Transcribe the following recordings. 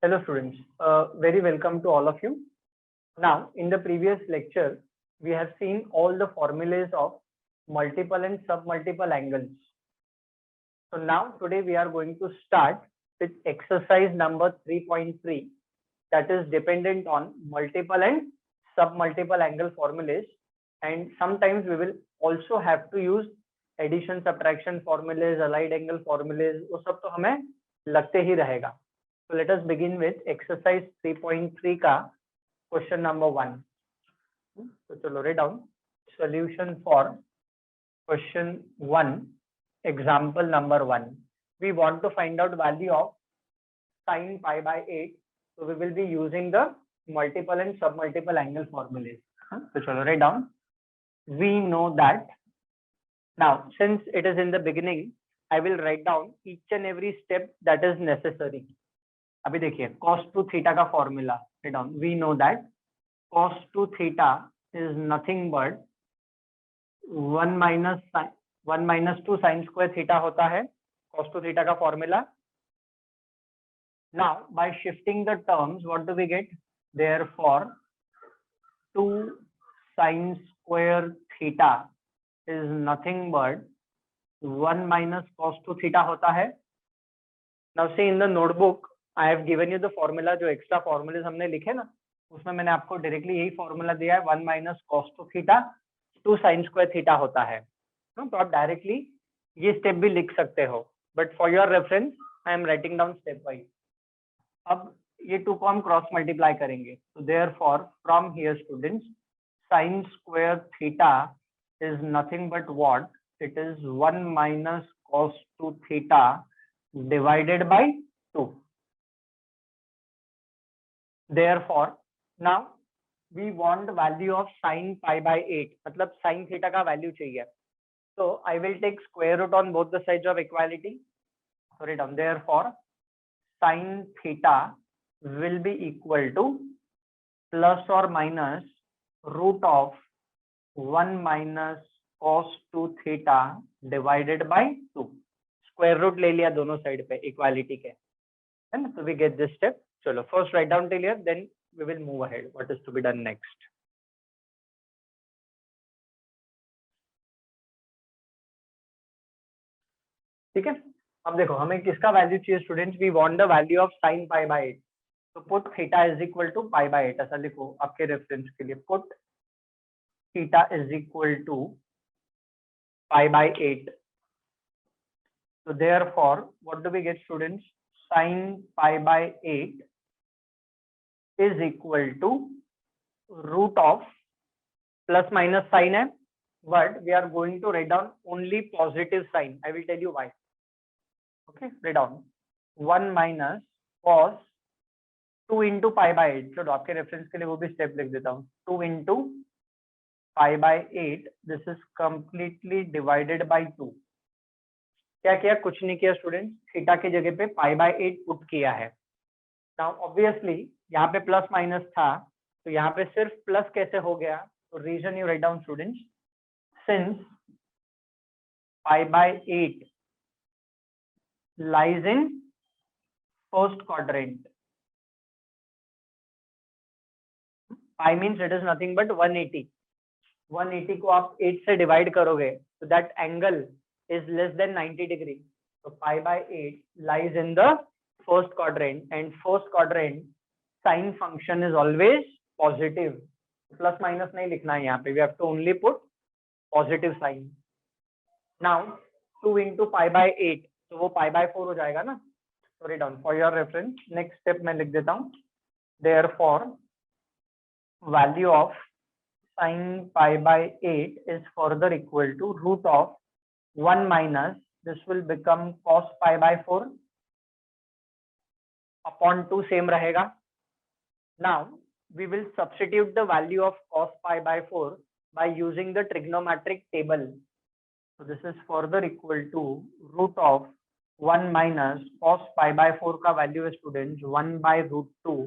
Hello students, very welcome to all of you. Now in the previous lecture we have seen all the formulas of multiple and submultiple angles. So now today we are going to start with exercise number 3.3, that is dependent on multiple and submultiple angle formulas, and sometimes we will also have to use addition subtraction formulas, allied angle formulas, वो सब तो हमें लगते ही रहेगा. So let us begin with exercise 3.3 का question number 1. So चलो write down solution for question 1, example number 1. We want to find out value of sin pi by 8. So we will be using the multiple and submultiple angle formulas. So chalo write down. We know that. Now since it is in the beginning, I will write down each and every step that is necessary. अभी देखिए cos to theta का formula write down. We know that cos to theta is nothing but 1 minus 2 sin square theta होता है cos to theta का formula. Now by shifting the terms, what do we get? Therefore 2 sin square theta is nothing but 1 minus cos to theta होता है. Now see in the notebook I have given you the formula. जो extra formulas हमने लिखे ना, उसमें मैंने आपको directly यही फॉर्मूला दिया है, 1 minus cos two theta 2 sine square theta होता है. तो आप डायरेक्टली ये स्टेप भी लिख सकते हो, but for your reference I am writing down step wise. अब ये 2 को हम क्रॉस मल्टीप्लाई करेंगे. तो therefore from here students sign square theta is nothing but what? It is 1 minus cos two theta divided by 2. Therefore now we want value of sin pi by 8, मतलब sin theta का value चाहिए. So I will take square root on both the sides of equality. So write down. Therefore sin theta will be equal to plus or minus root of 1 minus cos 2 theta divided by 2. Square root ले लिया दोनों side पे equality के, है ना? So we get this step. चलो first write down till here, then we will move ahead. What is to be done next? ठीक है, अब देखो हमें किसका वैल्यू चाहिए students? We want the value of sin pi by 8. तो put theta is equal to pi by 8. ऐसा लिखो आपके रेफरेंस के लिए, put theta is equal to pi by 8. So therefore what do we get students? Sin pi by 8 is equal to root of, plus minus sign है, but we are going to write down only positive sign. I will tell you why. Okay, write down 1 minus cos 2 into pi by 8. चलो आपके reference के लिए वो भी step लिख देता हूँ. 2 into pi by 8. This is completely divided by 2. क्या किया? कुछ नहीं किया स्टूडेंट, थीटा की जगह पे पाई बाय 8 पुट किया है. नाउ ऑब्वियसली यहाँ पे प्लस माइनस था, तो यहाँ पे सिर्फ प्लस कैसे हो गया? तो reason you write down students, since pi by 8 lies in first quadrant, pi means it is nothing but 180. 180 को आप 8 से डिवाइड करोगे तो that angle is less than 90 degree. So pi by 8 lies in the first quadrant, and first quadrant sin function is always positive. Plus minus नहीं लिखना है यहाँ पे, we have to only put positive sign. Now 2 into pi by 8, तो वो pi by 4 हो जाएगा ना. So write down for your reference. Next step मैं लिख देता हूँ. Therefore value of sin pi by 8 is further equal to root of 1 minus, this will become cos pi by 4 upon 2, same रहेगा. Now we will substitute the value of cos pi by 4 by using the trigonometric table. So this is further equal to root of 1 minus cos pi by 4 का value है students 1 by root 2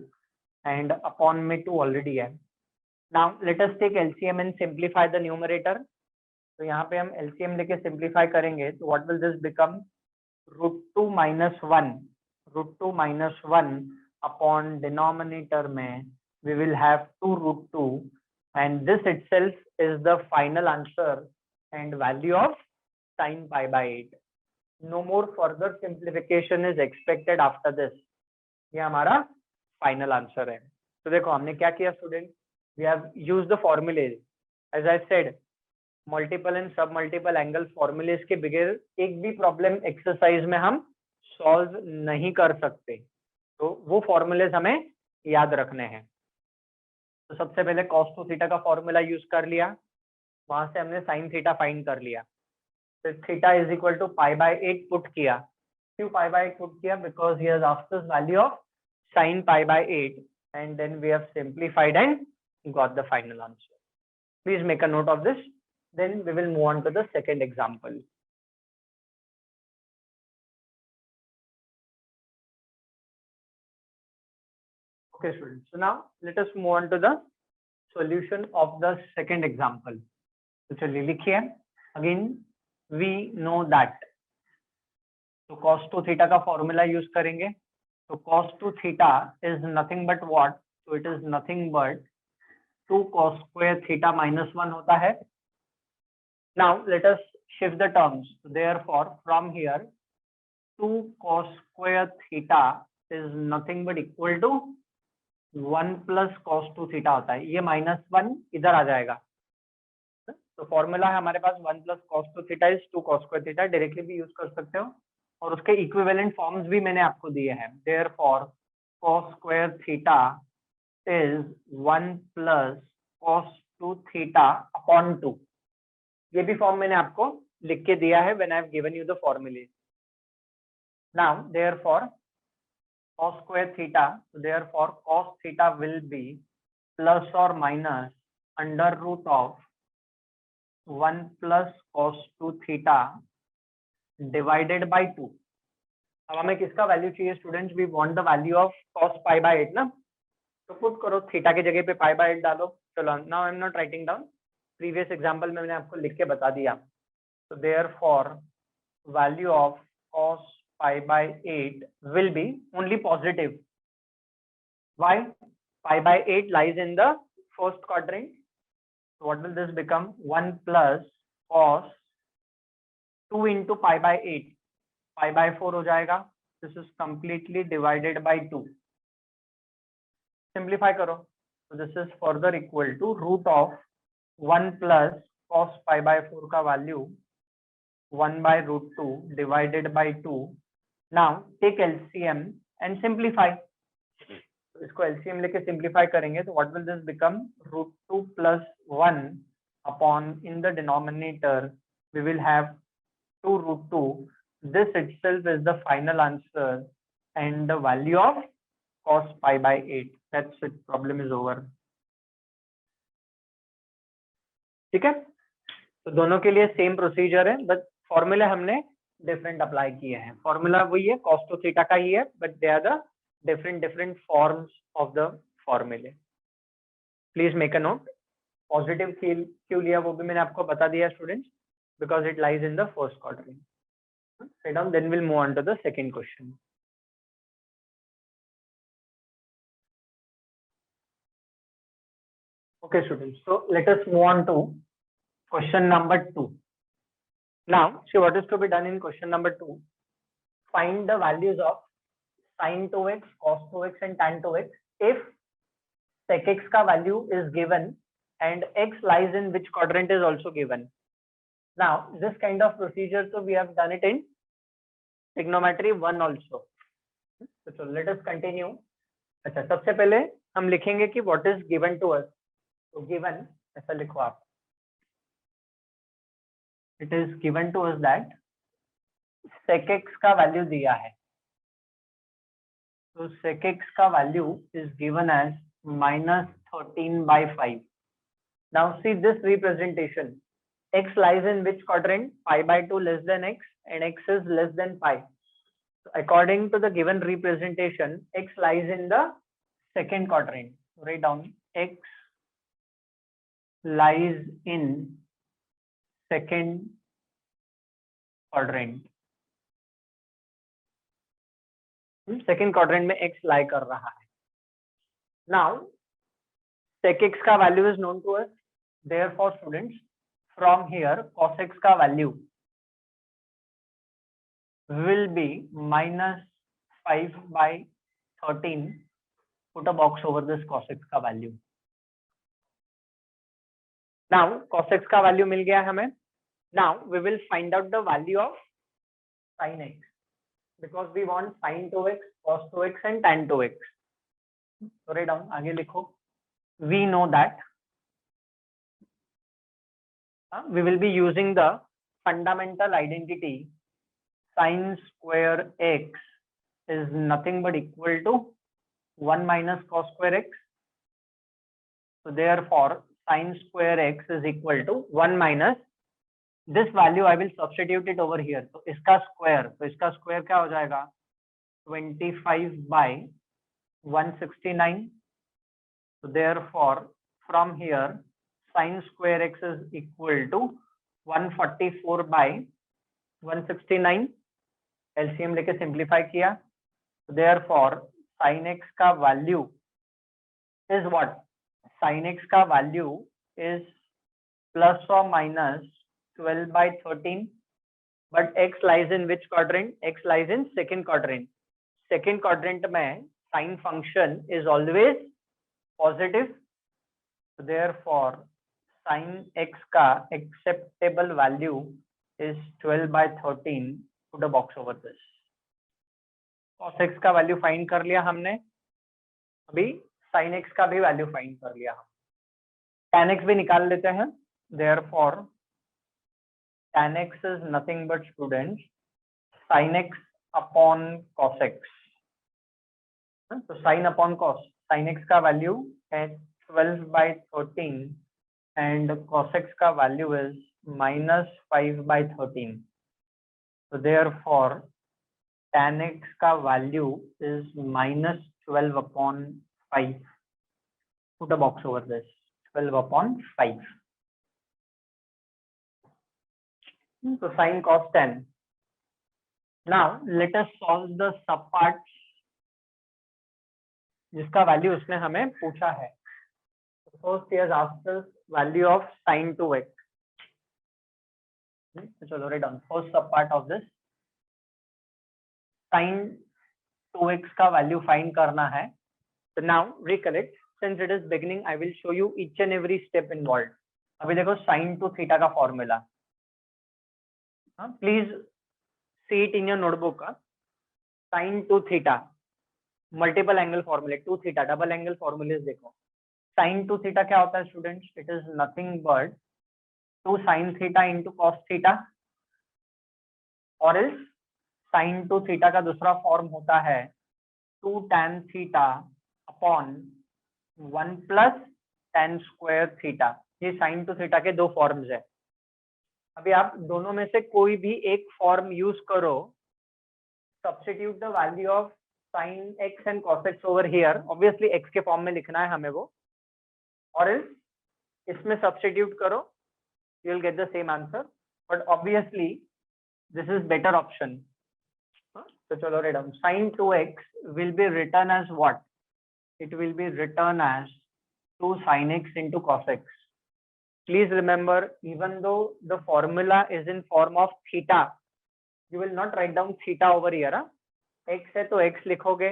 and upon में 2 already है. Now let us take LCM and simplify the numerator. तो यहाँ पे हम LCM लेके simplify करेंगे, तो what will this become? Root 2 minus 1 upon denominator में we will have 2 root 2 and this itself is the final answer and value of sin pi by 8. No more further simplification is expected after this. ये हमारा final answer है. तो देखो हमने क्या किया student, we have used the formulae. As I said, multiple and sub multiple angle formulae के बगैर एक भी प्रॉब्लम एक्सरसाइज में हम सॉल्व नहीं कर सकते. तो वो फॉर्मूलेज हमें याद रखने हैं. तो सबसे पहले cos 2 थीटा का फॉर्मूला यूज कर लिया, वहां से हमने sin थीटा फाइंड कर लिया. फिर theta is equal to pi by 8 put किया. क्यों पाई बाय 8 पुट किया? Because he has asked us value of sin pi by 8 and then we have simplified and got the final answer. Please make a note of this. Then we will move on to the second example. Okay students, so now let us move on to the solution of the second example. तो चलिए लिखिए. Again we know that, तो cos 2 theta का formula use करेंगे. तो cos 2 theta is nothing but what? So it is nothing but 2 cos square theta minus 1 होता है. Now let us shift the terms. So therefore from here 2 cos square theta is nothing but equal to 1 plus cos 2 theta होता है. ये -1 इधर आ जाएगा. तो formula है हमारे पास 1 plus cos 2 theta is 2 cos square theta. Directly भी यूज कर सकते हो और उसके इक्विवेलेंट फॉर्म्स भी मैंने आपको दिए हैं. Therefore cos square theta is 1 plus cos 2 theta upon 2. ये भी फॉर्म मैंने आपको लिख के दिया है when I have given you the formula. Now therefore cos square theta, so therefore cos theta will be plus or minus under root of 1 plus cos 2 theta divided by 2. अब हमें किसका वैल्यू चाहिए students? We want the value of cos pi by 8 ना. तो put करो, theta की जगह पे pi by 8 डालो. चलो now I am not writing down, previous example में मैंने आपको लिख के बता दिया. तो therefore value of cos pi by 8 will be only positive. Why? Pi by 8 lies in the first quadrant. So what will this become? 1 plus cos 2 into pi by 8. Pi by 4 हो जाएगा. This is completely divided by 2. Simplify करो. So this is further equal to root of 1 plus cos pi by 4 का value 1 by root 2 divided by 2. Now take LCM and simplify. तो इसको LCM लेके simplify करेंगे तो what will this become? Root 2 plus 1 upon in the denominator we will have 2 root 2. This itself is the final answer and the value of cos pi by 8. That's it. Problem is over. ठीक है. तो दोनों के लिए same procedure है, but फॉर्मूले हमने different apply किए हैं. फॉर्मूला वही है, cos 2 थीटा का ही है, but they are the different forms of the formulae. Please make a note. Positive क्यों लिया वो भी मैंने आपको बता दिया students, because it lies in the first quadrant. Sit down, then we'll move on to the second question. Okay students, so let us move on to question number 2. Now see what is to be done in question number 2. Find the values of sin 2x, cos 2x and tan 2x if sec x का value is given and x lies in which quadrant is also given. Now this kind of procedure, so we have done it in trigonometry 1 also. So let us continue. अच्छा, सबसे पहले हम लिखेंगे कि what is given to us. तो given ऐसा लिखो आप. It is given to us that sec x का वैल्यू दिया है. तो sec x का value is given as -13 by 5. Now see this representation. X lies in which quadrant? Pi by 2 less than x and x is less than pi. So according to the given representation, x lies in the second quadrant. Write down x lies in second quadrant. Second quadrant में x lie कर रहा है. Now sec x का value is known to us, therefore students from here cos x का value will be -5/13. Put a box over this cos x का value. Now cos x का value मिल गया हमें. Now we will find out the value of sin x because we want sin 2x, cos 2x and tan 2x. So write down, आगे लिखो. We know that we will be using the fundamental identity sin square x is nothing but equal to 1 minus cos square x. So therefore sin square x is equal to 1 minus this value. I will substitute it over here. So इसका square, तो इसका square क्या हो जाएगा 25/169. So therefore from here sin square x is equal to 144/169. LCM लेके simplify किया. So therefore sin x का value is what? Sin x का value is plus or minus 12/13. But x lies in which quadrant? X lies in second quadrant. Second quadrant में sin function is always positive. So therefore sin x का acceptable value is 12/13. Put a box over this. cos x का value find कर लिया हमने. अभी sin x का भी value find कर लिया हम. tan x भी निकाल लेते हैं. Therefore tan x is nothing but students sin x upon cos x. So sin upon cos, sin x का वैल्यू है 12/13 and cos x का value is -5/13. So therefore tan x का value is -12/5. Put a box over this. 12/5. So sin cos tan. Now let us solve the subparts जिसका value उसने हमें पूछा है. First he has asked us value of sin 2x. चलो write down first subpart of this. sin 2x का value find करना है. So now recollect, since it is beginning, I will show you each and every step involved. अभी देखो sin to theta का formula. Please see it in your notebook. sin to theta, multiple angle फॉर्मूले, 2 theta, double angle फॉर्मूले देखो. sin to theta क्या होता है students? It is nothing but 2 sin theta into cos theta. और इस sin to theta का दूसरा फॉर्म होता है 2 tan theta upon 1 plus tan square theta. ये sin to theta के दो फॉर्म्स है. अभी आप दोनों में से कोई भी एक फॉर्म यूज करो. Substitute the value of sin x and cos x over here. Obviously x के फॉर्म में लिखना है हमें वो, और इसमें सब्स्टिट्यूट करो, you will get the same answer. But obviously this is better option. So चलो write down sin 2x will be written as what? It will be written as 2 sin x into cos x. Please remember, even though the formula is in form of theta, you will not write down theta over here. x है तो x लिखोगे,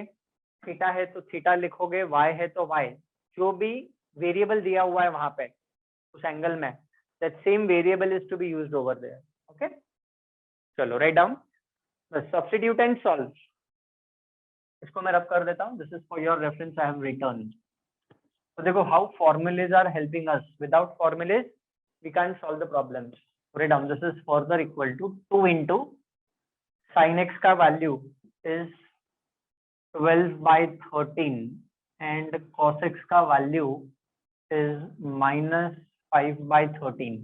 theta है तो theta लिखोगे, y है तो y. जो भी वेरिएबल दिया हुआ है वहां पे उस एंगल में, that same variable is to be used over there. Okay, चलो write down, substitute and solve. इसको मैं रब कर देता हूँ. This is for your reference I have written. तो देखो how formulas are helping us. Without formulas we can't solve the problems. Write down, this is further equal to 2 into sin x का value is 12/13 and cos x का value is -5/13.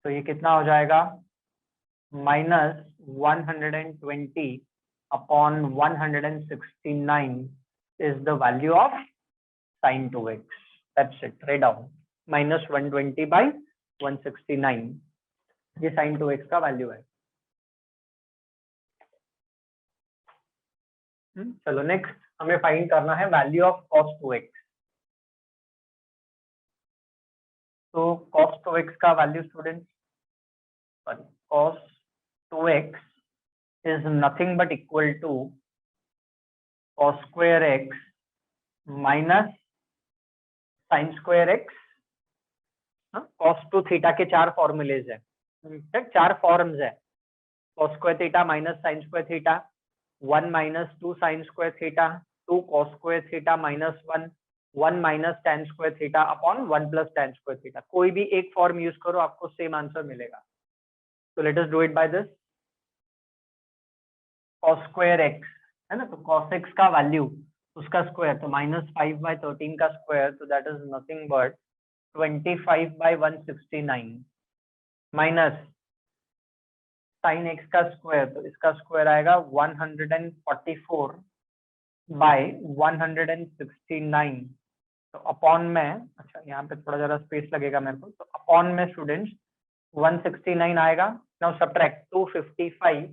तो ये कितना हो जाएगा? -120 upon 169 is the value of sin 2x. That's it. Write down -120/169. ये sin 2x का value है. चलो नेक्स्ट हमें फाइंड करना है वैल्यू ऑफ cos 2x। तो cos 2x का value student, sorry, cos 2x is nothing but equal to cos square x minus sin square x। cos two theta के 4 formulae है, 4 फॉर्म्स है। cos square theta minus sin square theta, 1 minus 2 sin square theta, 2 cos square theta minus 1, 1 minus tan square theta upon 1 plus tan square theta. कोई भी एक form use करो, आपको same answer मिलेगा। तो let us do it by this. cos square x है ना, तो cos x का वैल्यू उसका स्क्वायर, तो -5/13 का स्क्वायर, तो that is nothing but 25/169 minus sin x का स्क्वायर, तो इसका स्क्वायर आएगा 144/169। तो अपॉन में, अच्छा यहाँ पे थोड़ा जरा स्पेस लगेगा मेरे को, तो अपॉन में स्टूडेंट्स 169 आएगा। नाउ सब्ट्रैक्ट 255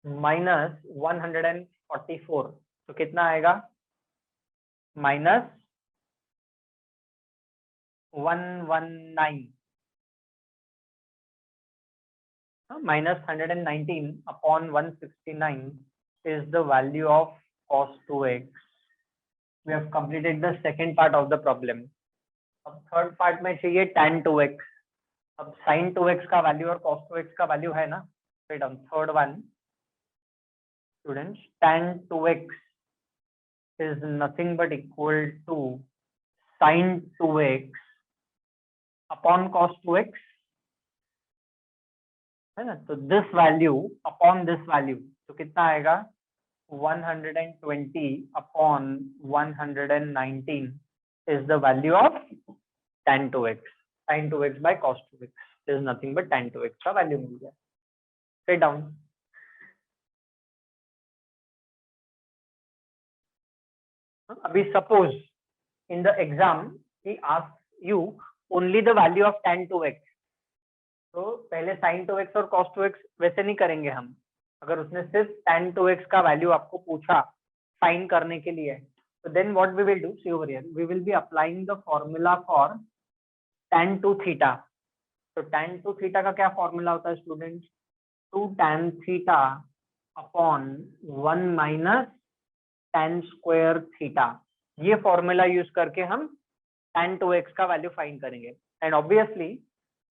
माइनस 144, तो कितना आएगा, -119 -119 upon 169 is the value of cos 2x. We have completed the second part of the problem. अब थर्ड पार्ट में चाहिए tan 2x। अब sin 2x का वैल्यू और cos 2x का वैल्यू है ना, third one students, tan 2x is nothing but equal to sin 2x upon cos 2x है ना। तो this value upon this value, तो कितना आएगा, 120 upon 119 is the value of tan 2x। sin 2x by cos 2x is nothing but tan 2x का value मिल गया। Write down। अभी suppose in the exam he asks you only the value of tan 2x, तो पहले sin 2x और cos 2x वैसे नहीं करेंगे हम। अगर उसने सिर्फ tan 2x का वैल्यू आपको पूछा फाइंड करने के लिए, तो then what we will do, see over here, we will be applying the formula for tan 2 theta. तो tan 2 थीटा का क्या फॉर्मूला होता है students, 2 tan theta upon 1 minus tan square theta. ये फॉर्मूला यूज करके हम tan 2x का value find करेंगे। एंड ऑब्वियसली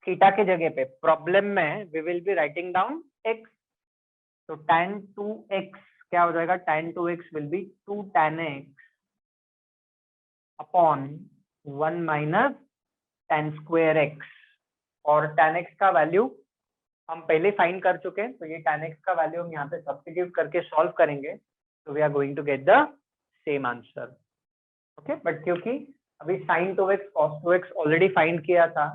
थीटा के जगह पे प्रॉब्लम में we will be writing down x। तो tan 2x क्या हो जाएगा, tan 2x will be 2 tan x upon 1 minus tan square x। और tan x का वैल्यू हम पहले फाइंड कर चुके हैं, तो ये tan x का वैल्यू हम यहाँ पे सब्स्टिट्यूट करके सॉल्व करेंगे, तो we are going to get the same answer. Okay, but क्योंकि अभी sin 2x cos 2x already find किया था,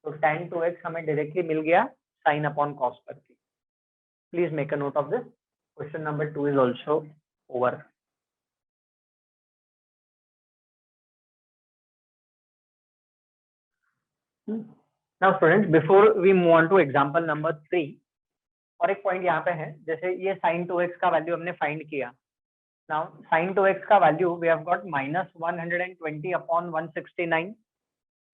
तो tan 2x हमें डायरेक्टली मिल गया sin अपॉन cos करके। Please make a note of this. Question number 2 is also over. Now students, before we move on to example number 3, और एक point यहाँ पे है, जैसे ये sin 2x का वैल्यू हमने फाइंड किया। नाउ sin 2x का value we have got -120 upon 169।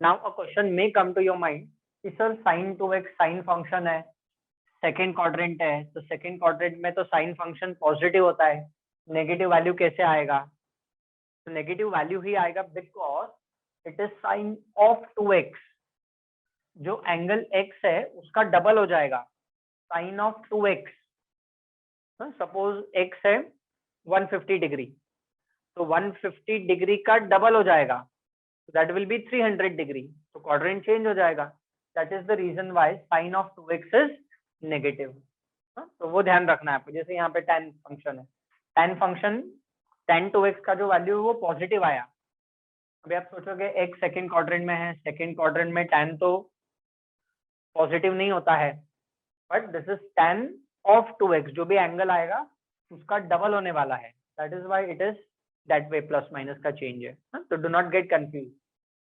Now a question may come to your mind कि sir sin 2x sine function है, सेकेंड क्वाड्रेंट है, तो सेकेंड क्वाड्रेंट में तो साइन फंक्शन पॉजिटिव होता है, नेगेटिव वैल्यू कैसे आएगा। तो नेगेटिव वैल्यू ही आएगा because it is sine of 2x। जो एंगल x है उसका डबल हो जाएगा, sign of 2x। Suppose x है 150 डिग्री, तो 150 डिग्री का डबल हो जाएगा, दैट विल बी 300 डिग्री, तो क्वाड्रेंट चेंज हो जाएगा। That is the reason why sine of 2x is negative. तो वो ध्यान रखना है आपको। जैसे यहाँ पे tan फंक्शन है, tan फंक्शन tan 2x का जो वैल्यू है वो पॉजिटिव आया। अभी आप सोचोगे x सेकेंड क्वाड्रेंट में है, सेकेंड क्वाड्रेंट में tan तो पॉजिटिव नहीं होता है, but this is tan of 2x, जो भी एंगल आएगा उसका डबल होने वाला है, that is why it is that way, plus minus का चेंज है। तो do not get confuse.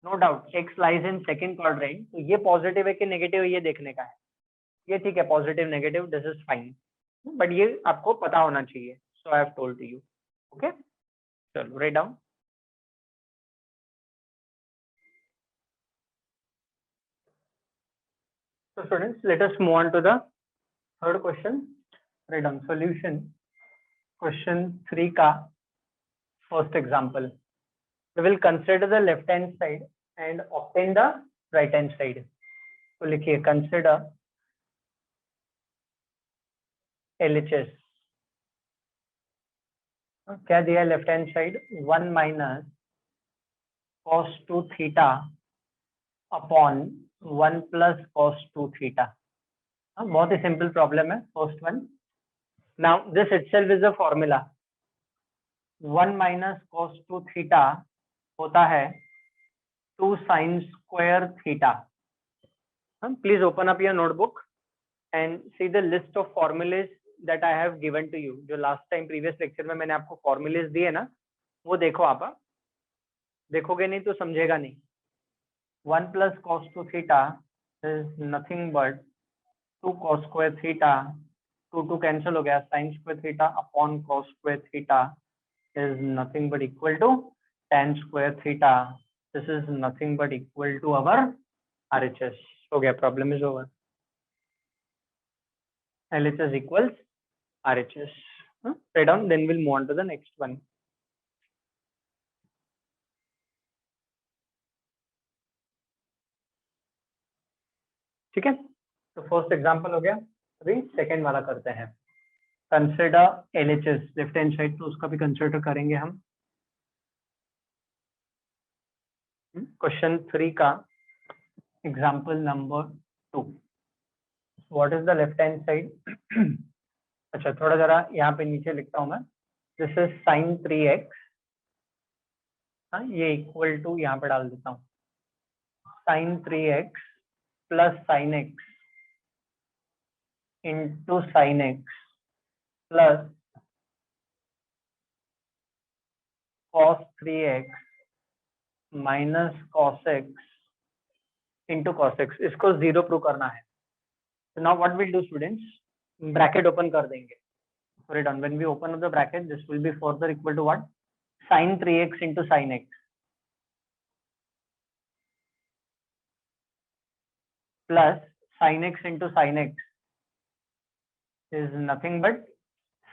No doubt x lies in second quadrant, तो ये पॉजिटिव है कि नेगेटिव है ये देखने का है। ये ठीक है, positive negative this is fine, but ये आपको पता होना चाहिए, so I have told you. Okay, so write down. So students, let us move on to the third question. Write down solution. Question 3 ka first example. We will consider the left hand side and obtain the right hand side. तो लिखिए consider LHS. क्या दिया left hand side 1 minus cos 2 theta upon 1 plus cos 2 theta. बहुत ही simple problem है first one. Now this itself is a formula. 1 minus cos 2 theta होता है 2 sin square theta. Please open up your notebook and see the list of formulas that I have given to you. जो last time previous lecture में मैंने आपको formulas दिए ना, वो देखो आप. देखोगे नहीं तो समझेगा नहीं. 1 plus cos 2 theta is nothing but 2 cos square theta. 2 cancel हो गया. sin square theta upon cos square theta is nothing but equal to tan square theta. This is nothing but equal to our RHS. हो गया, problem is over. LHS equals RHS. Write down, then we'll move on to the next one. ठीक है, तो first example हो गया. अभी second वाला करते हैं. Consider LHS left hand side, तो उसका भी कंसिडर करेंगे हम. क्वेश्चन 3 का example number 2. What is the left hand side? अच्छा, थोड़ा जरा यहाँ पे नीचे लिखता हूँ मैं. This is sin 3x. ये इक्वल टू यहाँ पे डाल देता हूँ sin 3x plus sin x into sin x plus cos 3x minus cos x into cos x. इसको 0 प्रूव करना है. So now what we'll do students, bracket open कर देंगे. Write down, when we open up the bracket, this will be further equal to what? Sin 3x into sin x plus sin x into sin x is nothing but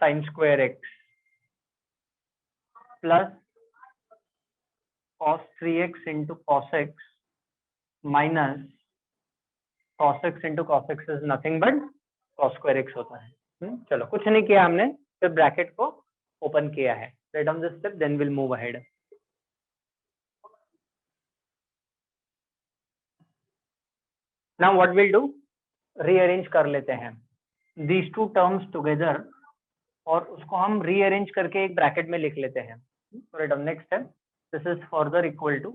sin square x plus cos 3x into cos x minus cos x into cos x is nothing but cos square x होता है. चलो, कुछ नहीं किया हमने, फिर bracket को open किया है. Write down this step, then will move ahead. Now what will do, rearrange कर लेते हैं दीज टू टर्म्स टुगेदर, और उसको हम रीअरेंज करके एक ब्रैकेट में लिख लेते हैं. Write down next step, this is further equal to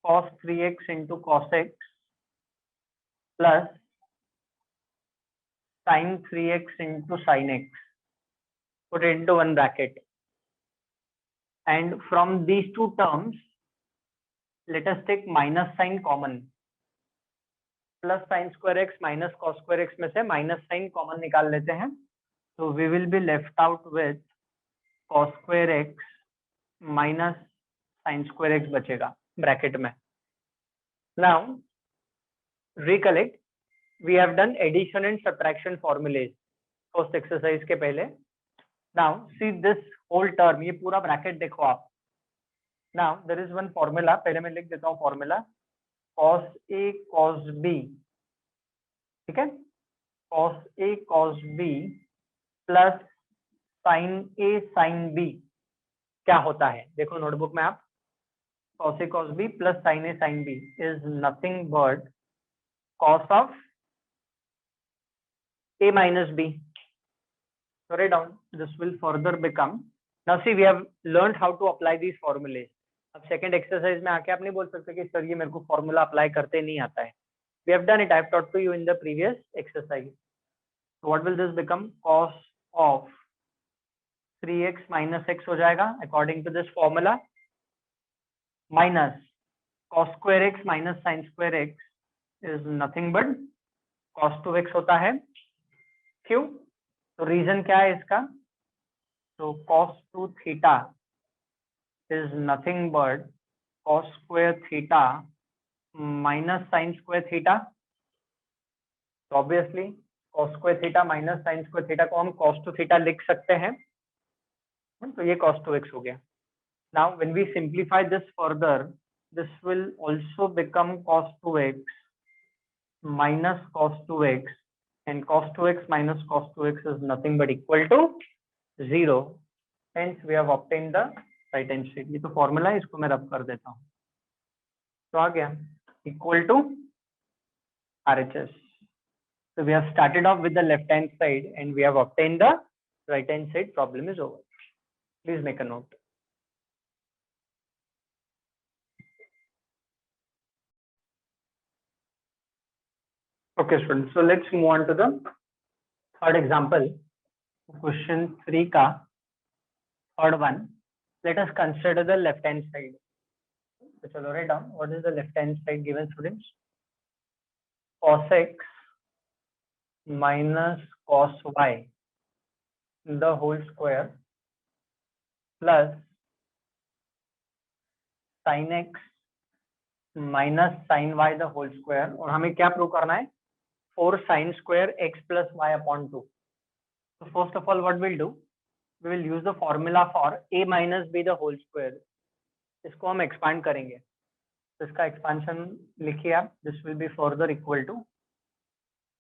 cos 3x into cos x plus sin 3x into sin x. Put it into one bracket, and from these two terms let us take minus sign common. Plus sin square x minus cos square x में से minus sign common निकाल लेते हैं. तो we will be left out with cos square x minus sin square x बचेगा bracket में. Now recollect, we have done addition and subtraction formulas first exercise के पहले. Now see this whole term, ये पूरा ब्रैकेट देखो आप. Now there is one formula, पहले मैं लिख देता हूँ formula. cos a cos b, ठीक है, cos a cos b plus sin a sin b क्या होता है? देखो नोटबुक में आप. cos a cos b plus sin a sin b is nothing but cos of a minus b. So write down, this will further become. Now see, we have learned how to apply these formulas. अब second exercise में आके आप नहीं बोल सकते कि sir ये मेरे को फॉर्मूला अप्लाई करते नहीं आता है. We have done it. I have taught to you in the previous exercise. So what will this become? Cos of 3x minus x हो जाएगा according to this formula, minus cos square x minus sin square x is nothing but cos 2x होता है. क्यों? तो reason क्या है इसका? So cos 2 theta is nothing but cos square theta minus sin square theta. तो obviously cos square theta minus sin square theta को हम cos 2 theta लिख सकते हैं, तो ये cos 2x हो गया. Now when we simplify this further, this will also become cos 2x minus cos 2x, and cos 2x minus cos 2x is nothing but equal to 0. Hence we have obtained the right hand side. ये तो formula है, इसको मैं रब कर देता हूँ. तो आ गया equal to RHS. So we have started off with the left hand side and we have obtained the right hand side. Problem is over. Please make a note. Okay students, so let's move on to the third example. Question 3 ka third one. Let us consider the left hand side. So chalo write down what is the left hand side given students. Cos x minus cos y the whole square plus sin x minus sin y the whole square. और हमें क्या prove करना है? 4 sin square x plus y upon 2. So first of all, what we'll do? We will use the formula for a minus b the whole square. इसको हम expand करेंगे. तो इसका expansion लिखिए आप. This will be further equal to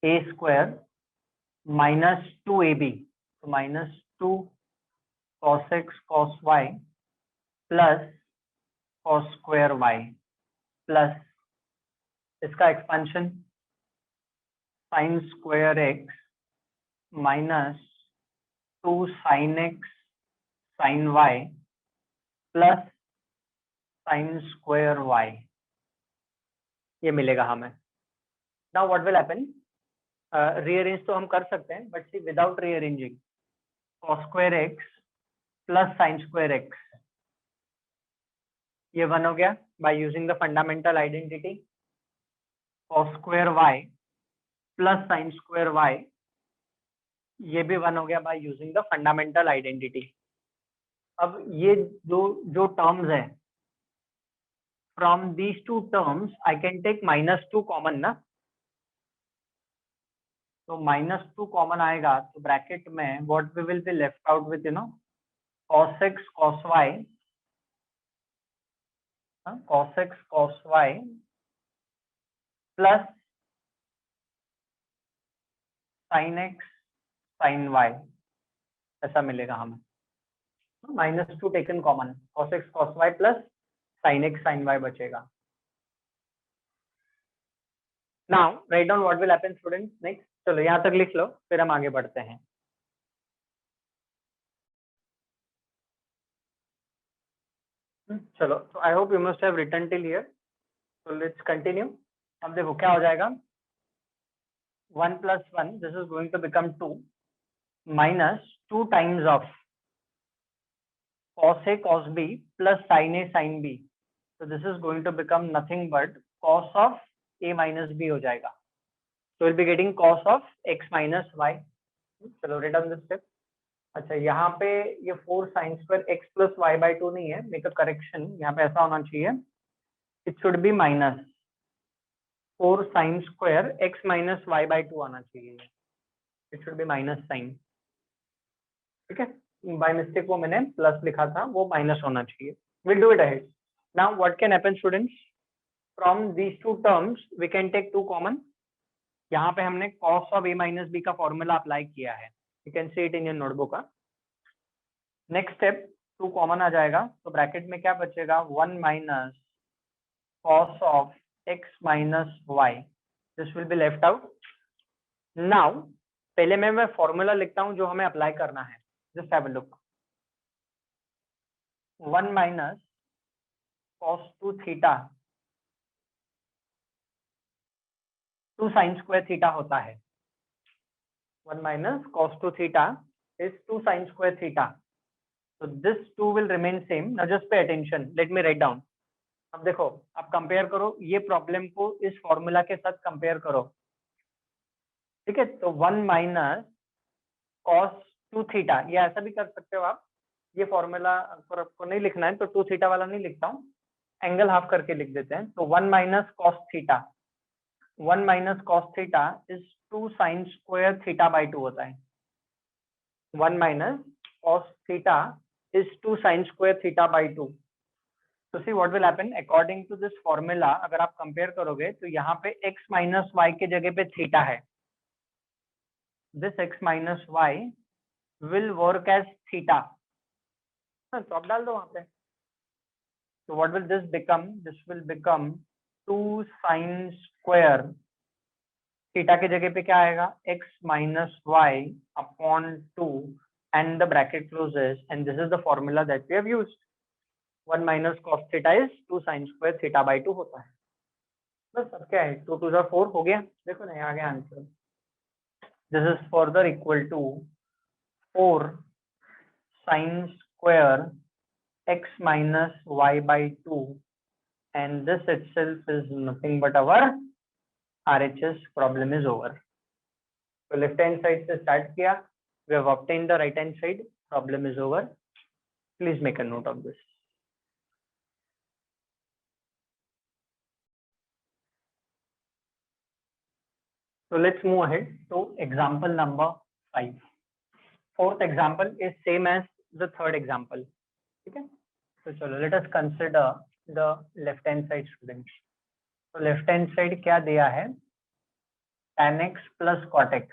a square minus 2ab. So minus 2 cos x cos y plus cos square y plus इसका expansion sin square x minus 2 sin x sin y plus sin square y. ये मिलेगा हमें. Now what will happen? Rearrange तो हम कर सकते हैं, but see without rearranging, cos square x plus sin square x, ये 1 हो गया by using the fundamental identity. Cos square y plus sin square y, ये भी 1 हो गया by using the fundamental identity. अब ये जो terms है, from these two terms I can take minus 2 common ना. तो minus 2 common आएगा, तो bracket में what we will be left out with, cos x cos y, cos x cos y plus sin x sin y, ऐसा मिलेगा हमें. minus 2 taken common, cos x cos y plus sin x sin y बचेगा. Now write down what will happen students next. चलो यहाँ तक लिख लो, फिर हम आगे बढ़ते हैं. चलो, so I hope you must have written till here. So let's continue. अब देखो क्या हो जाएगा. 1 plus 1, this is going to become 2 minus 2 times of cos a cos b plus sin a sin b. So this is going to become nothing but cos of a minus b हो जाएगा. So we'll be getting cos of x minus y. चलो write down this step. अच्छा, यहाँ पे ये 4 sin square x plus y by 2 नहीं है, make a correction. यहाँ पे ऐसा होना चाहिए, it should be minus 4 sin square x minus y by 2 आना चाहिए. It should be minus sine. ठीक है, बाय मिस्टेक वो मैंने प्लस लिखा था, वो माइनस होना चाहिए. Will do it ahead. Now what can happen students? From these two terms we can take 2 common. यहाँ पे हमने cos of a minus b का फॉर्मूला अप्लाई किया है. You can see it in your notebook. Next step, 2 common आ जाएगा, तो bracket में क्या बचेगा? 1 minus cos of x minus y. This will be left out. Now पहले मैं फॉर्मूला लिखता हूं जो हमें अप्लाई करना है. Just have a look. 1 minus cos 2 theta 2 sin square theta होता है. 1 minus cos 2 theta is 2 sin square theta. So this 2 will remain same. Now just pay attention. Let me write down. अब देखो, आप compare करो ये problem को इस formula के साथ कंपेयर करो. ठीक है, तो 1 minus cos 2 theta, ये ऐसा भी कर सकते हो आप. ये फॉर्मूला अगर आपको नहीं लिखना है तो 2 थीटा वाला नहीं लिखता हूँ, एंगल हाफ करके लिख देते हैं। तो 1 minus cos theta, 1 minus cos theta is 2 sine square theta by 2 होता है। 1 minus cos theta is 2 sine square theta by 2। तो see what will happen according to this formula, अगर आप कंपेयर करोगे तो यहाँ पे x माइनस वाई के जगह पे थीटा है, this x minus y will work as theta, तो आप डाल दो वहां पे। So what will this become? This will become 2 sin square theta के जगह पे क्या आएगा, x minus y upon 2 and the bracket closes and this is the formula that we have used. 1 minus cos theta is 2 sin square theta by 2 होता है। बस अब क्या है, 2 2 4 हो गया, देखो ना आ गया answer. This is further equal to 4 sin square x minus y by 2 and this itself is nothing but our RHS problem is over. So left hand side से start किया, we have obtained the right hand side, problem is over. Please make a note of this. So let's move ahead to example number 5. Fourth example is same as the third example. Okay. So चलो let us consider the left hand side students. So left hand side क्या दिया है, tan x plus cot x.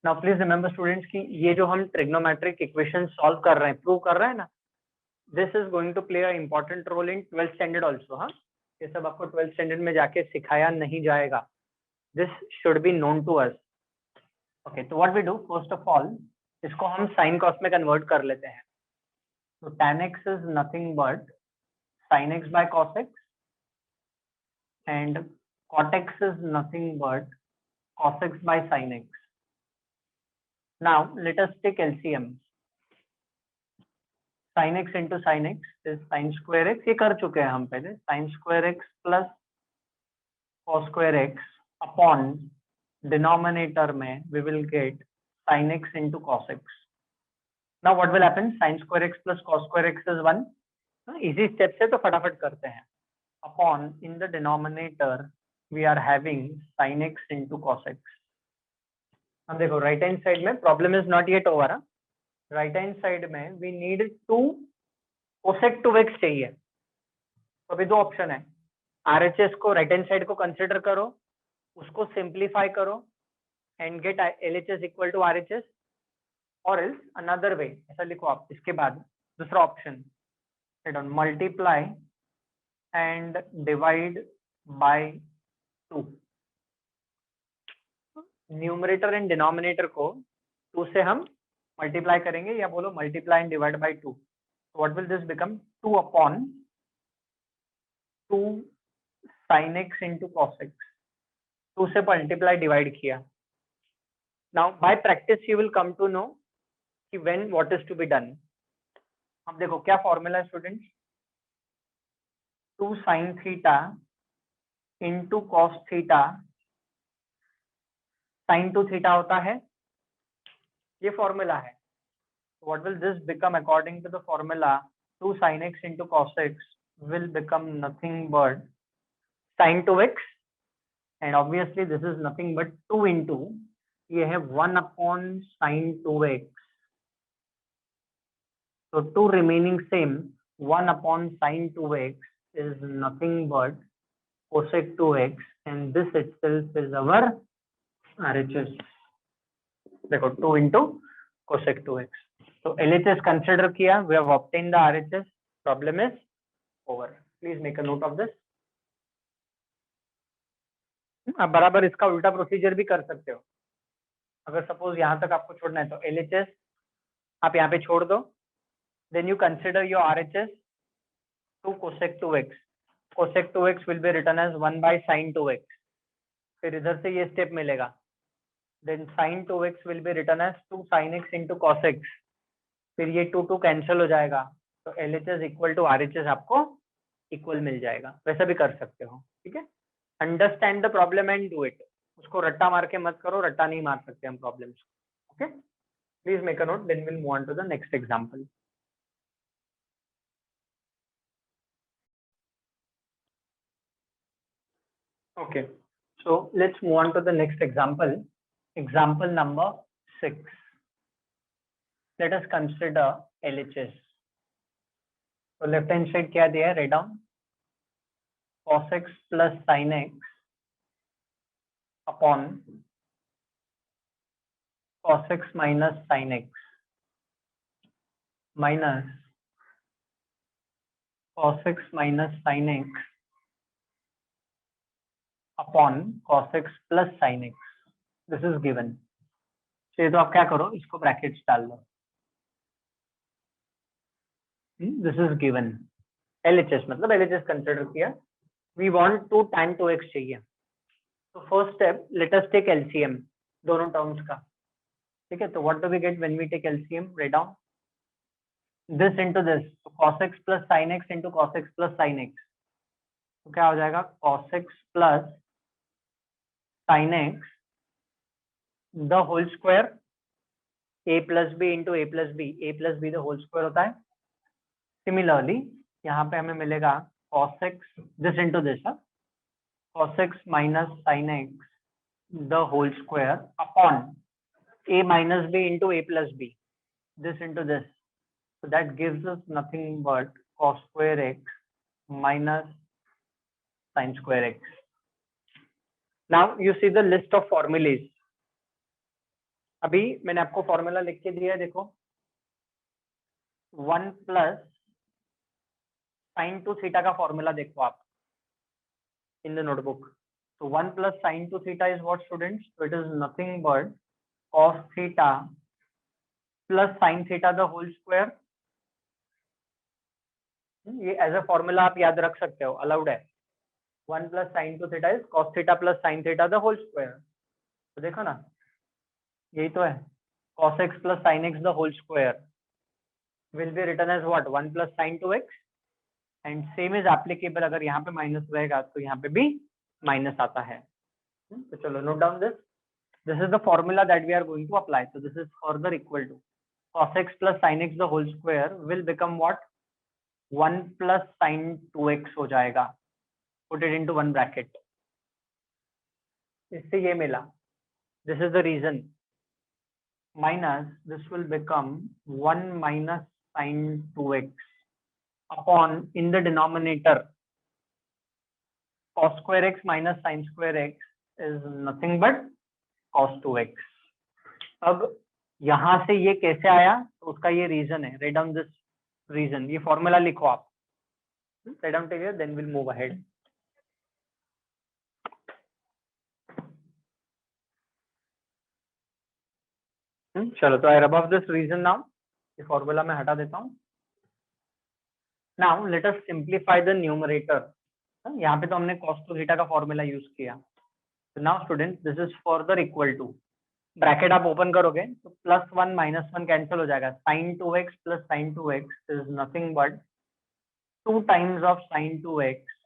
Now please remember students कि ये जो हम trigonometric equation solve कर रहे हैं, prove कर रहे हैं ना, this is going to play a important role in 12th standard also. हाँ, ये सब आपको 12th standard में जाके सिखाया नहीं जाएगा. This should be known to us. Okay, so what we do first of all, इसको हम sin cos में convert कर लेते हैं. So tan x is nothing but sin x by cos x and cot x is nothing but cos x by sin x. Now let us take LCM. sin x into sin x is sin square x, ये कर चुके हैं हम पहले, sin square x plus cos square x upon denominator में we will get sin x into cos x. Now what will happen, sin square x plus cos square x is 1. Easy steps है तो फटाफट करते हैं. Upon in the denominator we are having sin x into cos x. अब देखो right hand side में problem is not yet over. Right hand side में we need 2 cosec 2x चाहिए. तो अभी दो ऑप्शन है, RHS को राइट हैंड साइड को कंसिडर करो, उसको सिंप्लीफाई करो and get LHS equal to RHS, और एल्स अनदर वे ऐसा लिखो आप. इसके बाद दूसरा option, multiply and divide by 2. Numerator and denominator को 2 से हम मल्टीप्लाई करेंगे, या बोलो multiply and divide by 2. What will this become, 2 upon 2 sin x into cos x. 2 से मल्टीप्लाई डिवाइड किया. Now bye practice you will come to know कि when what is to be done. अब देखो क्या formula है students, 2 sin theta into cos theta sin 2 theta होता है, ये फॉर्मूला है. What will this become according to the formula, 2 sin x into cos x will become nothing but sin 2x, and obviously this is nothing but 2 into ये है 1 upon sin 2x. So 2 remaining same, 1 upon sin 2x is nothing but cosec 2x, and this itself is our RHS. देखो 2 into cosec 2x. So LHS consider किया, we have obtained the RHS, problem is over. Please make a note of this. आप बराबर इसका उल्टा procedure भी कर सकते हो. अगर सपोज यहाँ तक आपको छोड़ना है तो LHS आप यहाँ पे छोड़ दो, then you consider your RHS to cosec 2x. Cosec 2x will be written as 1 by sin 2x. फिर इधर से ये स्टेप मिलेगा, then sin 2x will be written as 2 sin x into cos x. फिर ये 2 2 कैंसिल हो जाएगा, तो LHS इक्वल टू RHS आपको इक्वल मिल जाएगा. वैसा भी कर सकते हो, ठीक है. Understand the problem and do it. उसको रट्टा मार के मत करो, रट्टा नहीं मार सकते हम problems. Okay, please make a note, then will move on to the next example. Okay, so let's move on to the next example. Example number 6. Let us consider LHS. So left hand side क्या दिया है? Write down cos x plus sin x upon cos x minus sin x minus cos x minus sin x upon cos x plus sin x. This is given. तो आप क्या करो, इसको brackets डाल लो. This is given. LHS मतलब LHS consider किया. We want to tan 2x चाहिए. So first step, let us take LCM दोनों टर्म्स का. ठीक है, तो what do we get when we take LCM? Write down this into this. So cos x plus sin x into cos x plus sin x. तो क्या हो जाएगा? Cos x plus sin x the whole square a plus b into a plus b. A plus b the whole square होता है. Similarly यहाँ पे हमें मिलेगा cos x this into this, cos x minus sin x the whole square upon a minus b into a plus b, this into this. So that gives us nothing but cos square x minus sin square x. Now you see the list of formulas. अभी मैंने आपको formula लिख के दिया है, देखो 1 plus sin to theta का formula देखो आप in the notebook. So 1 plus sin to theta is what, students? So it is nothing but cos theta plus sin theta the whole square. ये एज अ फॉर्मूला आप याद रख सकते हो, allowed है. 1 plus sin to theta is cos theta plus sin theta the whole square. तो देखो ना, यही तो है. cos x plus sin x the whole square will be written as what? 1 plus sin 2x. And same is applicable, अगर यहाँ पे minus रहेगा तो यहाँ पे भी माइनस आता है. तो चलो note down this. This is the formula that we are going to apply. So this is further equal to cos x plus sin x the whole square will become what? 1 plus sin 2x हो जाएगा. Put it into one bracket. इससे ये मिला. This is the reason. Minus this will become 1 minus sin 2x upon in the denominator cos square x minus sin square x is nothing but cos 2x. अब यहां से ये कैसे आया, तो उसका ये रीजन है. Write down this reason. ये फॉर्मूला लिखो आप. Write down take it, then will move ahead. चलो, तो I above this reason now. ये फॉर्मूला मैं हटा देता हूँ. Now let us simplify the numerator. यहाँ पे तो हमने cos टू थीटा का फॉर्मूला यूज किया. तो now student this is further equal to, bracket आप ओपन करोगे तो +1 -1 कैंसिल हो जाएगा. sin 2x plus sin 2x is nothing but 2 times of sin 2x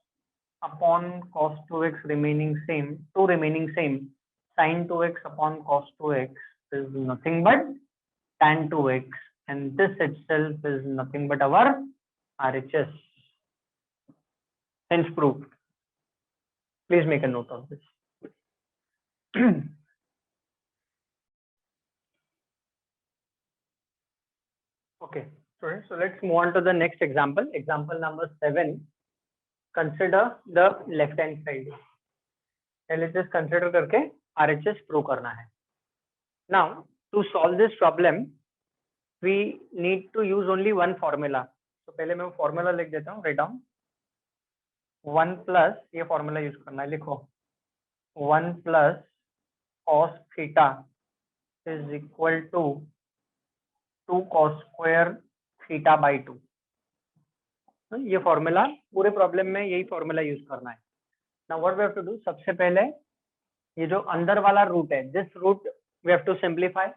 upon cos 2x remaining same. 2 remaining same. sin 2x upon cos 2x is nothing but tan 2x, and this itself is nothing but our RHS. Hence proved. Please make a note of this. Okay, so let's move on to the next example. Example number 7. Consider the left hand side. LHS consider करके RHS prove करना है. Now to solve this problem, we need to use only one formula. तो पहले मैं वो formula लिख देता हूँ. राइट डाउन 1 प्लस, ये फॉर्मूला यूज करना है, लिखो 1 plus cos theta is equal to 2 cos square theta by 2. ये फॉर्मूला पूरे प्रॉब्लम में यही फॉर्मूला यूज करना है. Now what we have to do, सबसे पहले ये जो अंदर वाला रूट है, दिस root we have to simplify.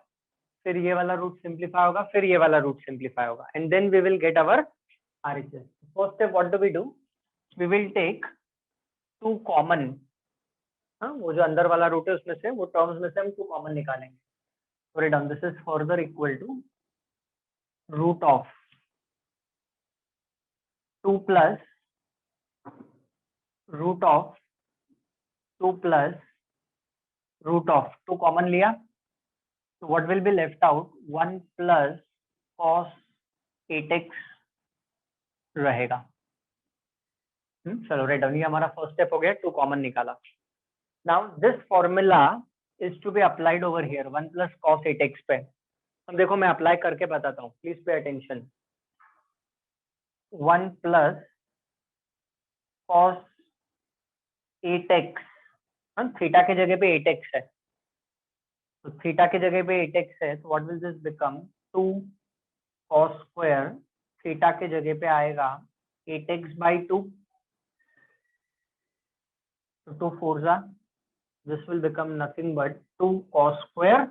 फिर ये वाला रूट सिंप्लीफाई होगा, फिर ये वाला रूट सिंप्लीफाई होगा, and then we will get our RHS. First step what do we do, we will take 2 common. वो जो अंदर वाला रूट है उसमें से, वो टर्म्स में से हम 2 कॉमन निकालेंगे. Write down this is further equal to root of 2 plus root of 2 plus root of 2 common लिया, तो what will be left out 1 plus cos 8x रहेगा। चलो राइट, ये हमारा फर्स्ट स्टेप हो गया, 2 कॉमन निकाला। Now this formula is to be applied over here 1 plus cos 8x पे। अब देखो मैं अप्लाई करके बताता हूँ, please pay attention. 1 plus cos 8x, theta के जगह पे 8x है, तो थीटा के जगह पे 8x है, तो what will this become 2 cos square, theta के जगह पे आएगा 8x/2, तो 2 4 जा, this will become nothing but 2 cos square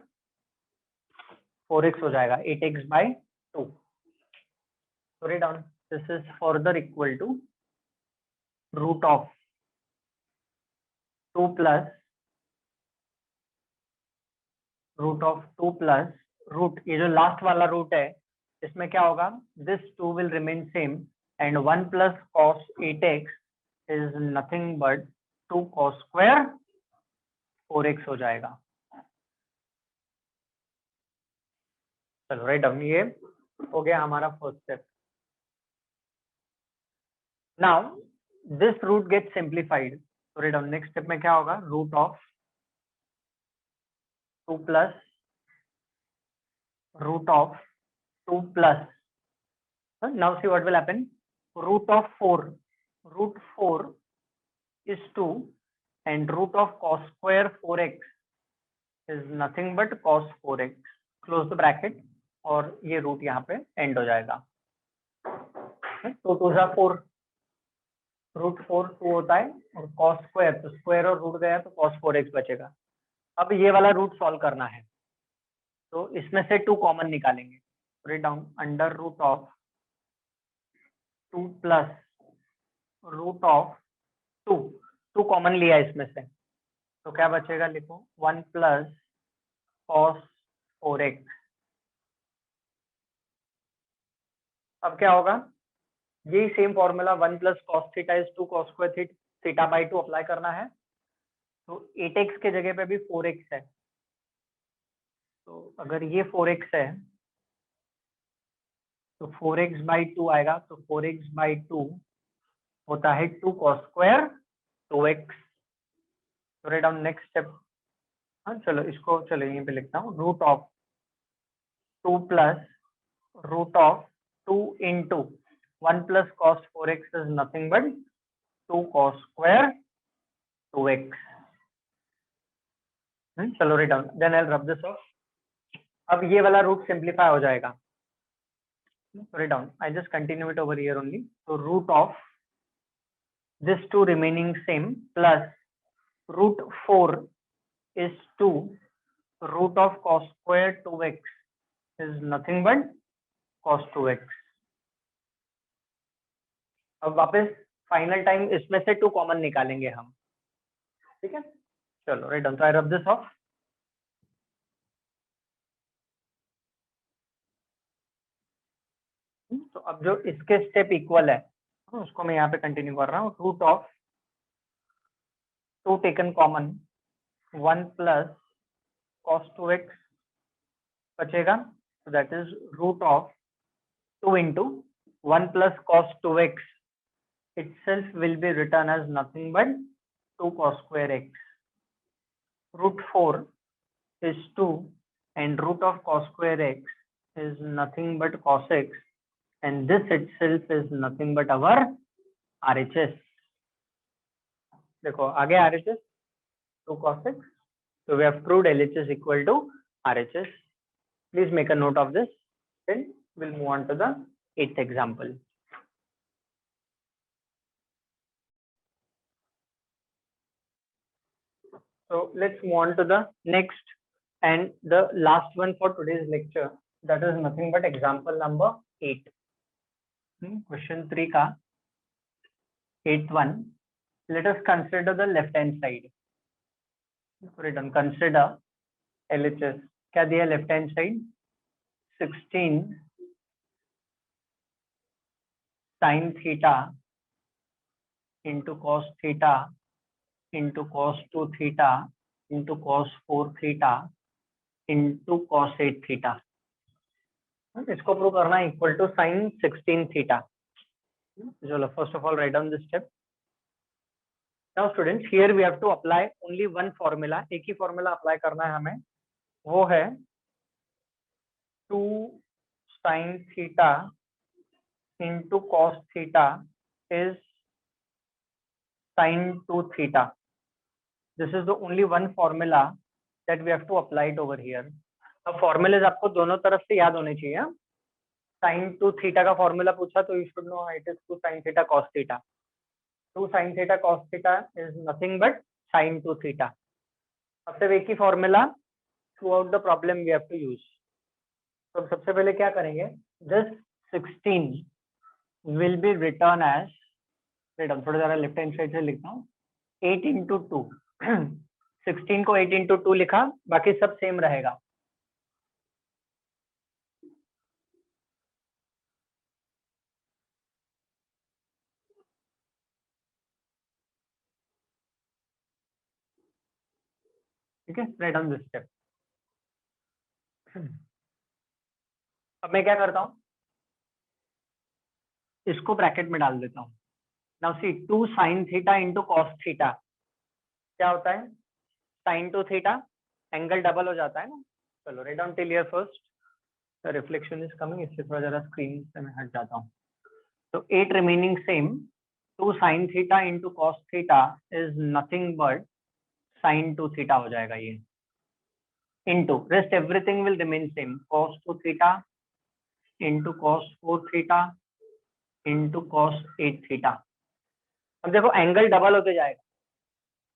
4x हो जाएगा 8x/2। So write down this is further equal to root of 2 plus root of 2 plus root, ये जो लास्ट वाला रूट है इसमें क्या होगा, this 2 will remain same and 1 plus cos 8x is nothing but 2 cos square 4x हो जाएगा। चलो राइट डाउन, ये हो गया हमारा first step. Now this root get simplified, तो राइट डाउन नेक्स्ट स्टेप में क्या होगा, root of 2 plus root of 2 plus, now see what will happen, root of 4, root 4 is 2 and root of cos square 4x is nothing but cos 4x, close the bracket, और ये root यहाँ पे and हो जाएगा। तो 2 जा 4, root 4 2 होता है और cos स्क्वायर, तो स्क्वायर और रूट गया तो cos 4x बचेगा। अब ये वाला रूट सॉल्व करना है, तो इसमें से 2 कॉमन निकालेंगे, write down under root of 2 plus root of 2 common लिया इसमें से, तो क्या बचेगा, लिखो 1 प्लस cos 4x। अब क्या होगा, यही same formula 1 plus cos theta is 2 cos square थीटा/2 apply करना है, तो 8x के जगह पे भी 4x है, तो अगर ये 4x है तो 4x/2 आएगा, तो 4x/2 होता है 2 cos स्क्वायर 2x। तो राइट डाउन नेक्स्ट स्टेप, हाँ चलो इसको चलो यहीं पे लिखता हूँ, root of 2 plus root of 2 into 1 plus cos 4x is nothing but 2 cos square 2x। चलो write down, then I rub this of. अब ये वाला रूट सिंप्लीफाई हो जाएगा, write down, I just continue it over here only, तो root of this 2 remaining same plus root 4 is 2, root of cos square 2x is nothing but cos 2x। अब वापस final time इसमें से 2 common निकालेंगे हम, ठीक है। चलो राइट डाउन, तो आई रब दिस ऑफ। तो अब जो इसके स्टेप इक्वल है उसको मैं यहाँ पे कंटिन्यू कर रहा हूँ, root of 2 taken common 1 plus cos 2x बचेगा, so that is root of 2 into 1 plus cos 2x itself will be written as nothing but 2 cos square x. Root 4 is 2 and root of cos square x is nothing but cos x, and this itself is nothing but our RHS. देखो आगे RHS 2 cos x, so we have proved LHS equal to RHS. Please make a note of this, then we'll move on to the 8th example. So let's move on to the next and the last one for today's lecture, that is nothing but example number 8. Question 3 का 8th one. Let us consider the left hand side. Written consider LHS. क्या दिया left hand side? 16 sin theta into cos theta into cos 2 theta into cos 4 theta into cos 8 theta. इसको prove करना है equal to sine 16 theta. चलो first of all write down this step. Now students here we have to apply only one formula, एक ही formula apply करना है हमें, वो है 2 sin theta into cos theta is sin 2 theta. This is the only one formula that we have to apply it over here. अब formulas आपको दोनों तरफ से याद होने चाहिए। sin 2 theta का फॉर्मूला पूछा तो you should know it is 2 sin theta cos theta. 2 sin theta cos theta is nothing but sin 2 theta. अब सिर्फ एक ही formula throughout the problem we have to use. तो सबसे पहले क्या करेंगे, this 16 will be written as, थोड़ा जरा लेफ्ट हैंड साइड से लिखता हूँ, 8 इंटू 2। 16 को 8 इंटू 2 लिखा, बाकी सब सेम रहेगा। ठीक है, राइट ऑन दिस स्टेप। अब मैं क्या करता हूँ, इसको ब्रैकेट में डाल देता हूँ। Now see 2 sin theta into cos theta क्या होता है, sin 2 थीटा, एंगल डबल हो जाता है ना। चलो write down till here first, reflection is coming, इससे थोड़ा जरा स्क्रीन से मैं हट जाता हूँ। तो 8 remaining same, 2 sin theta into cos theta is nothing but sin 2 theta हो जाएगा ये, into rest everything will remain same, cos 2 theta into cos 4 theta into cos 8 theta. अब देखो एंगल डबल होते जाएगा,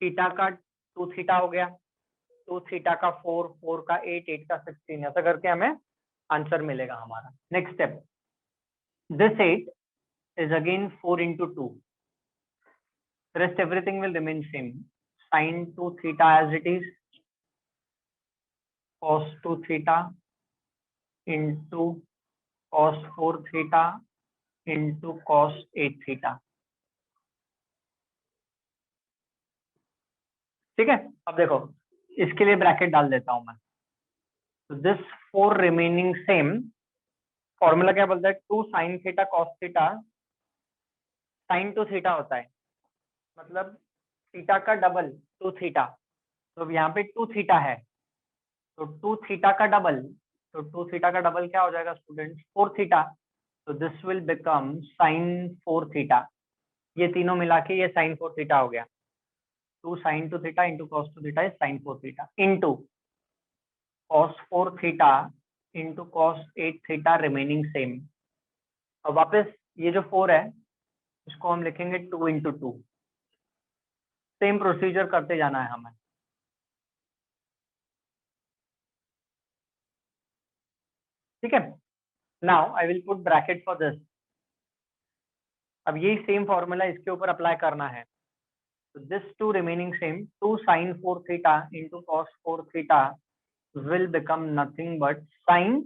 थीटा का 2 थीटा हो गया, 2 थीटा का 4, 4 का 8, 8 का 16, ऐसा करके हमें आंसर मिलेगा हमारा। Next step, this 8 is again 4 into 2, rest everything will remain same, sin 2 theta as it is, cos 2 theta into cos 4 theta into cos 8 theta। ठीक है, अब देखो इसके लिए ब्रैकेट डाल देता हूं मैं। तो दिस 4 रिमेनिंग सेम, फॉर्मूला क्या बोलता है, 2 sin theta cos theta sin 2 theta होता है, मतलब थीटा का डबल 2 थीटा, तो यहाँ पे 2 थीटा है, तो 2 थीटा का डबल, तो 2 थीटा का डबल क्या हो जाएगा स्टूडेंट्स, 4 थीटा, तो this will become sin 4 theta. ये तीनों मिला के ये sin 4 थीटा हो गया। 2 sin 2 theta into cos 2 theta is sin 4 theta into cos 4 theta into cos 8 theta remaining same. अब वापस ये जो 4 है इसको हम लिखेंगे 2 इंटू 2, सेम प्रोसीजर करते जाना है हमें। ठीक है, now I will put bracket for this. अब यही सेम फॉर्मूला इसके ऊपर अप्लाई करना है, तो this 2 remaining same, 2 sin 4 theta into cos 4 theta will become nothing but sin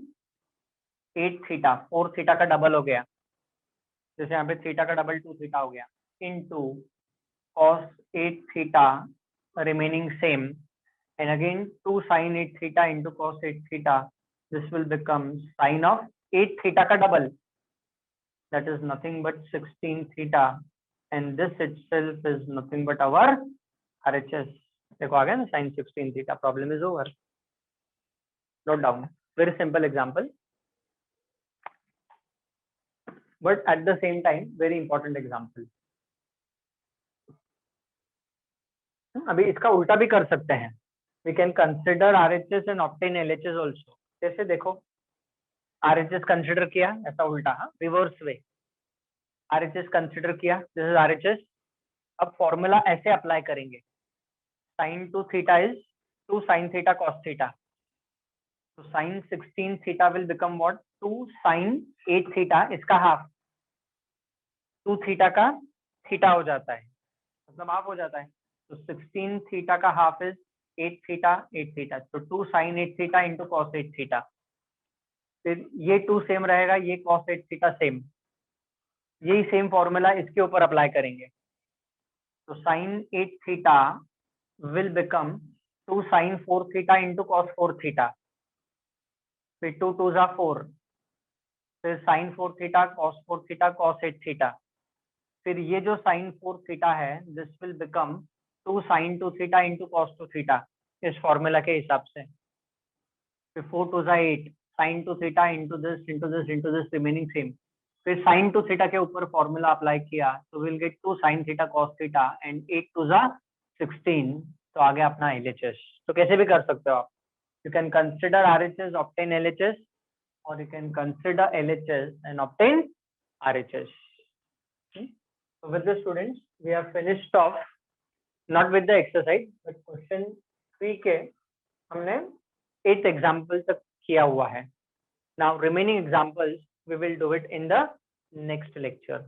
8 theta, 4 theta का डबल हो गया, जैसे यहाँ पे थीटा का डबल 2 थीटा हो गया, into cos 8 theta remaining same, and again 2 sin 8 theta into cos 8 theta, this will become sin of 8 theta का double, that is nothing but 16 theta, and this itself is nothing but our RHS। देखो आ गया ना sin 16 theta, problem is over। Note down, very simple example, but at the same time very important example। अभी इसका उल्टा भी कर सकते हैं, we can consider RHS and obtain LHS also। जैसे देखो RHS कंसिडर किया, ऐसा उल्टा, हाँ रिवर्स वे, RHS कंसिडर किया, दिस इज RHS। अब फॉर्मूला ऐसे अप्लाई करेंगे, sin 2 theta is 2 sin theta cos theta, तो sin 16 theta will become what, 2 sin 8 theta, इसका हाफ, 2 थीटा का थीटा हो जाता है, मतलब हाफ हो जाता है, तो 16 थीटा का हाफ इज 8 थीटा 8 थीटा, तो 2 sin 8 theta into cos 8 theta, फिर ये 2 सेम रहेगा, ये cos 8 थीटा सेम, यही सेम फॉर्मूला इसके ऊपर अप्लाई करेंगे, तो sin 8 theta will become 2 sin 4 theta into cos 4 theta. फिर 2 2 जा 4, फिर sin 4 theta cos 4 theta cos 8 theta. फिर ये जो sin 4 theta है, this will become 2 sin 2 theta into cos 2 theta इस फॉर्मूला के हिसाब से. फिर 4 2 जा 8 sin 2 theta into this remaining same. फिर sin 2 theta के ऊपर फॉर्मूला अप्लाई किया तो will get 2 sin theta cos theta and 8 2 जा 16. तो आगे अपना LHS. तो कैसे भी कर सकते हो आप. You can consider RHS, obtain LHS, or you can consider LHS and obtain RHS. So with the students, we have finished off not with the exercise, but question 3 के हमने 8 example तक किया हुआ है. Now remaining examples we will do it in the next lecture.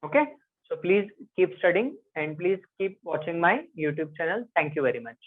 Okay, so please keep studying and please keep watching my YouTube channel. Thank you very much.